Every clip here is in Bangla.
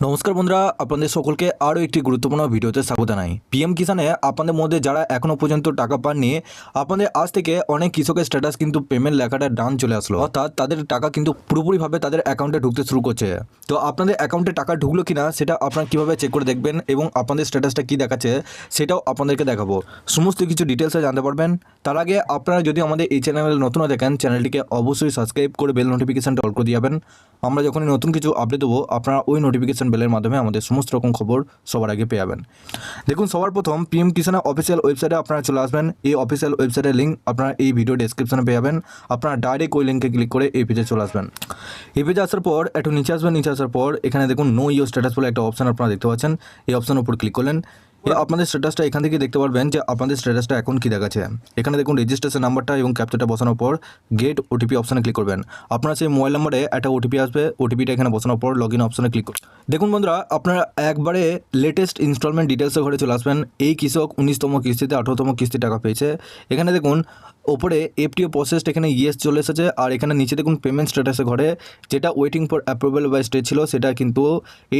নমস্কার বন্ধুরা, আপনাদের সকলকে আরও একটি গুরুত্বপূর্ণ ভিডিওতে স্বাগত জানাই। পিএম কিষানে আপনাদের মধ্যে যারা এখনও পর্যন্ত টাকা পাননি, আপনাদের আজ থেকে অনেক কৃষকের স্ট্যাটাস কিন্তু পেমেন্ট লেখাটা ডান চলে আসলো, অর্থাৎ তাদের টাকা কিন্তু পুরোপুরিভাবে তাদের অ্যাকাউন্টে ঢুকতে শুরু করছে। তো আপনাদের অ্যাকাউন্টে টাকা ঢুকলো কিনা সেটা আপনারা কীভাবে চেক করে দেখবেন এবং আপনাদের স্ট্যাটাসটা কী দেখাচ্ছে সেটাও আপনাদেরকে দেখাবো। সমস্ত কিছু ডিটেলসে জানতে পারবেন। তার আগে আপনারা যদি আমাদের এই চ্যানেলে নতুন হয়ে দেখেন, চ্যানেলটিকে অবশ্যই সাবস্ক্রাইব করে বেল নোটিফিকেশানটা অল করে দিয়ে যাবেন। আমরা যখনই নতুন কিছু আপডেট দেবো, আপনারা ওই নোটিফিকেশান বেলের মাধ্যমে আমাদের সমস্ত রকম খবর সবার আগে পেয়ে যাবেন। দেখুন, সবার প্রথম পিএম কিষানের অফিসিয়াল ওয়েবসাইটে আপনারা চলে আসবেন। এই অফিসিয়াল ওয়েবসাইটের লিঙ্ক আপনারা এই ভিডিও ডেসক্রিপশনে পেয়ে যাবেন। আপনারা ডাইরেক্ট ওই লিঙ্কে ক্লিক করে এই পেজে চলে আসবেন। এই পেজে আসার পর একটু নিচে আসবেন। নিচে আসার পর এখানে দেখুন নো ইউর স্ট্যাটাস বলে একটা অপশন আপনারা দেখতে পাচ্ছেন। এই অপশনের উপর ক্লিক করলেন। আপনাদের স্ট্যাটাসটা এখান থেকে দেখতে পারবেন যে আপনাদের স্ট্যাটাসটা এখন কী দেখাচ্ছে। এখানে দেখুন রেজিস্ট্রেশন নাম্বারটা এবং ক্যাপচারটা বসানোর পর গেট ওটিপি অপশানে ক্লিক করবেন। আপনার সেই মোবাইল নাম্বারে একটা ওটিপি আসবে। ওটিপিটা এখানে বসানোর পর লগ ইন অপশানে ক্লিক করুন। দেখুন বন্ধুরা, আপনারা একবারে লেটেস্ট ইনস্টলমেন্ট ডিটেলসের ঘরে চলে আসবেন। এই কৃষক 19তম কিস্তিতে 18তম কিস্তি টাকা পেয়েছে। এখানে দেখুন ওপরে এফটিও প্রসেসড এখানে ইয়েস চলে এসেছে, আর এখানে নিচে দেখুন পেমেন্ট স্ট্যাটাসের ঘরে যেটা waiting for approval by state ছিল সেটা কিন্তু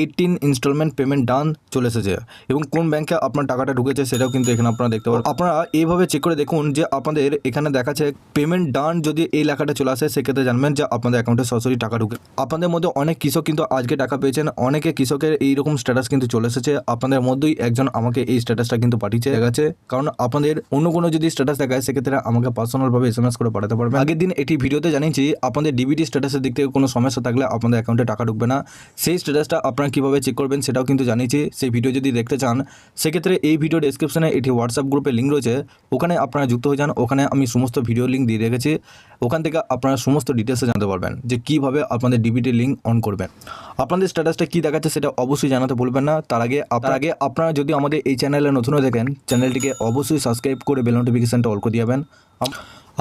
18 ইনস্টলমেন্ট পেমেন্ট ডান চলে এসেছে এবং কোন ব্যাংকে আপনার টাকাটা ঢুকেছে সেটাও কিন্তু এখানে আপনারা দেখতে পারেন। আপনারা এইভাবে চেক করে দেখুন যে আপনাদের এখানে দেখাচ্ছে পেমেন্ট ডান, যদি এই লেখাটা চলে আসে সেক্ষেত্রে জানবেন যে আপনাদের অ্যাকাউন্টে সরাসরি টাকা ঢুকে। আপনাদের মধ্যে অনেক কৃষক কিন্তু আজকে টাকা পেয়েছেন। অনেকে কৃষকের এইরকম স্ট্যাটাস কিন্তু চলে এসেছে। আপনাদের মধ্যেই একজন আমাকে এই স্ট্যাটাসটা কিন্তু পাঠিয়েছে দেখাচ্ছে, কারণ আপনাদের অন্য কোনো যদি স্ট্যাটাস দেখায় সেক্ষেত্রে আমাকে পার্সোনালভাবে SMS করে পাঠাতে পারবেন। আগের দিন এটি ভিডিওতে জানিয়েছি আপনাদের ডিবিটি স্ট্যাটাসের দিক থেকে কোনো সমস্যা থাকলে আপনাদের অ্যাকাউন্টে টাকা ঢুকবে না। সেই স্ট্যাটাসটা আপনারা কীভাবে চেক করবেন সেটাও কিন্তু জানিয়েছি। সেই ভিডিও যদি দেখতে চান সেক্ষেত্রে এই ভিডিও ডেসক্রিপশনে এটি হোয়াটসঅ্যাপ গ্রুপের লিঙ্ক রয়েছে, ওখানে আপনারা যুক্ত হয়ে যান। ওখানে আমি সমস্ত ভিডিও লিঙ্ক দিয়ে রেখেছি। ওখান থেকে আপনারা সমস্ত ডিটেলসে জানতে পারবেন যে কীভাবে আপনাদের ডিবিটি লিঙ্ক অন করবেন। আপনাদের স্ট্যাটাসটা কী দেখাচ্ছে সেটা অবশ্যই জানাতে ভুলবেন না। তার আগে আপনারা যদি আমাদের এই চ্যানেলে নতুন হয়ে দেখেন, চ্যানেলটিকে অবশ্যই সাবস্ক্রাইব করে বেল নোটিফিকেশানটা অল করে দিবেন।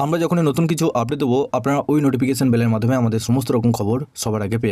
আমরা যখনই নতুন কিছু আপডেট দেবো, আপনারা ওই নোটিফিকেশান বেলের মাধ্যমে আমাদের সমস্ত রকম খবর সবার আগে পেয়ে যাবেন।